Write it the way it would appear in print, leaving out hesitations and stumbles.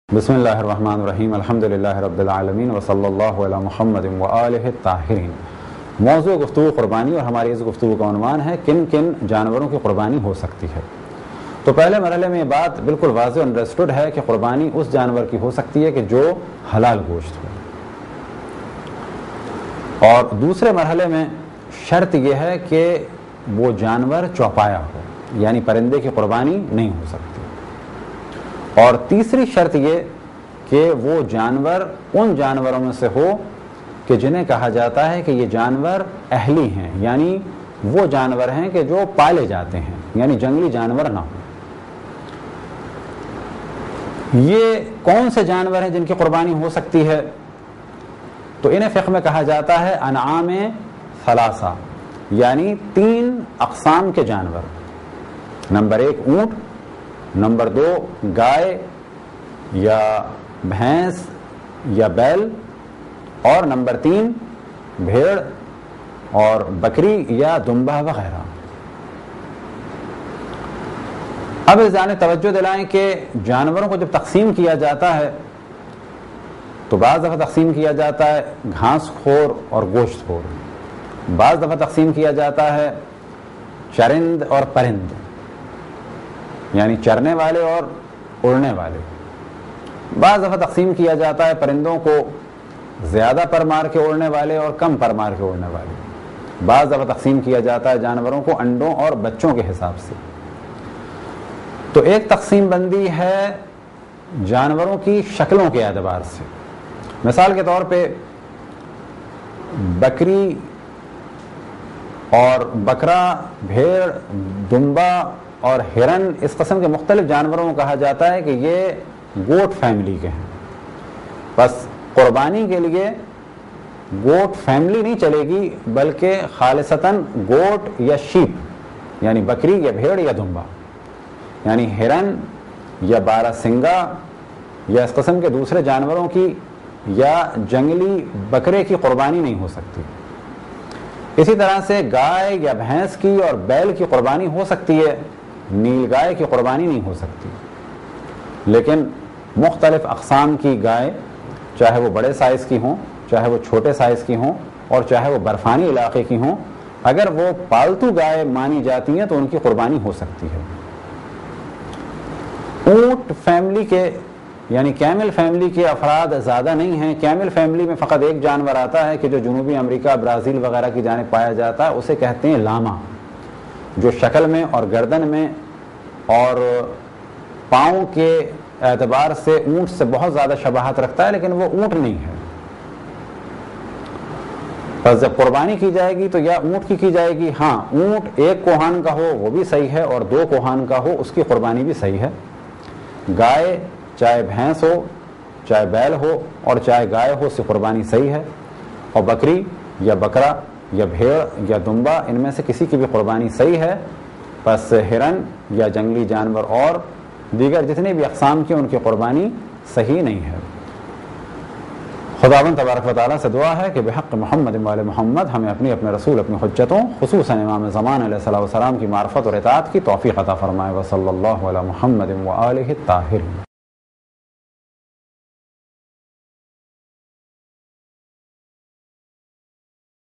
بسم اللہ الرحمن الرحیم الحمدللہ رب العالمین وصلی اللہ علی محمد وآلہ الطاہرین۔ موضوع گفتگو قربانی اور ہماری اس گفتگو کا عنوان ہے کن کن جانوروں کی قربانی ہو سکتی ہے۔ تو پہلے مرحلے میں یہ بات بالکل واضح انڈرسٹوڈ ہے کہ قربانی اس جانور کی ہو سکتی ہے کہ جو حلال گوشت ہو، اور دوسرے مرحلے میں شرط یہ ہے کہ وہ جانور چوپایا ہو، یعنی پرندے کی قربانی نہیں ہو سکتی، اور تیسری شرط یہ کہ وہ جانور ان جانوروں میں سے ہو کہ جنہیں کہا جاتا ہے کہ یہ جانور اہلی ہیں، یعنی وہ جانور ہیں کہ جو پالے جاتے ہیں، یعنی جنگلی جانور نہ ہو۔ یہ کون سے جانور ہیں جن کی قربانی ہو سکتی ہے؟ تو انہیں فقہ میں کہا جاتا ہے انعام ثلاثہ، یعنی 3 اقسام کے جانور۔ نمبر 1 اونٹ، نمبر 2 گائے یا بھینس یا بیل، اور نمبر 3 بھیڑ اور بکری یا دمبہ وغیرہ۔ اب اس جانب توجہ دلائیں کہ جانوروں کو جب تقسیم کیا جاتا ہے تو بعض دفعہ تقسیم کیا جاتا ہے گھاس خور اور گوشت خور، بعض دفعہ تقسیم کیا جاتا ہے چرند اور پرند، یعنی چرنے والے اور اڑنے والے، بعض دفعہ تقسیم کیا جاتا ہے پرندوں کو زیادہ پر مار کے اڑنے والے اور کم پر مار کے اڑنے والے، بعض دفعہ تقسیم کیا جاتا ہے جانوروں کو انڈوں اور بچوں کے حساب سے۔ تو ایک تقسیم بندی ہے جانوروں کی شکلوں کے اعتبار سے۔ مثال کے طور پہ بکری اور بکرا، بھیڑ، دمبا اور ہرن، اس قسم کے مختلف جانوروں کو کہا جاتا ہے کہ یہ گوٹ فیملی کے ہیں۔ بس قربانی کے لیے گوٹ فیملی نہیں چلے گی، بلکہ خالصتاً گوٹ یا شیپ، یعنی بکری یا بھیڑ یا دمبا، یعنی ہرن یا بارہ سنگا یا اس قسم کے دوسرے جانوروں کی یا جنگلی بکرے کی قربانی نہیں ہو سکتی۔ اسی طرح سے گائے یا بھینس کی اور بیل کی قربانی ہو سکتی ہے، نیل گائے کی قربانی نہیں ہو سکتی۔ لیکن مختلف اقسام کی گائے، چاہے وہ بڑے سائز کی ہوں، چاہے وہ چھوٹے سائز کی ہوں، اور چاہے وہ برفانی علاقے کی ہوں، اگر وہ پالتو گائے مانی جاتی ہیں تو ان کی قربانی ہو سکتی ہے۔ اونٹ فیملی کے یعنی کیمل فیملی کے افراد زیادہ نہیں ہیں۔ کیمل فیملی میں فقط ایک جانور آتا ہے کہ جو جنوبی امریکہ، برازیل وغیرہ کی جانب پایا جاتا ہے، اسے کہتے ہیں لاما، جو شکل میں اور گردن میں اور پاؤں کے اعتبار سے اونٹ سے بہت زیادہ شباہت رکھتا ہے، لیکن وہ اونٹ نہیں ہے۔ بس جب قربانی کی جائے گی تو یا اونٹ کی جائے گی، ہاں اونٹ 1 کوہان کا ہو وہ بھی صحیح ہے، اور 2 کوہان کا ہو اس کی قربانی بھی صحیح ہے۔ گائے چاہے بھینس ہو، چاہے بیل ہو اور چاہے گائے ہو، اس کی قربانی صحیح ہے، اور بکری یا بکرا یا بھیڑ یا دمبا، ان میں سے کسی کی بھی قربانی صحیح ہے۔ بس ہرن یا جنگلی جانور اور دیگر جتنے بھی اقسام کی، ان کی قربانی صحیح نہیں ہے۔ خداوند تبارک و تعالیٰ سے دعا ہے کہ بحق محمد وآل محمد ہمیں اپنے رسول، اپنی حجتوں، خصوصاً امام زمان علیہ السلام کی معرفت اور اطاعت کی توفیق عطا فرمائے۔ وصلی اللہ علی محمد وآلہ الطاہرین۔